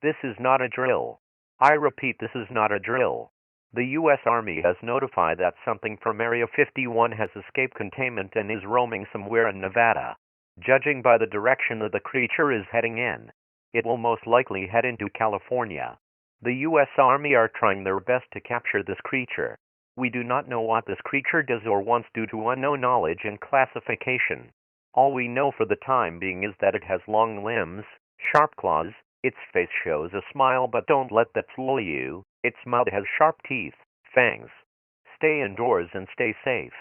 This is not a drill. I repeat, this is not a drill. The U.S. Army has notified that something from Area 51 has escaped containment and is roaming somewhere in Nevada. Judging by the direction that the creature is heading in, it will most likely head into California. The U.S. Army are trying their best to capture this creature. We do not know what this creature does or wants due to unknown knowledge and classification. All we know for the time being is that it has long limbs, sharp claws, its face shows a smile, but don't let that fool you. Its mouth has sharp teeth, fangs. Stay indoors and stay safe.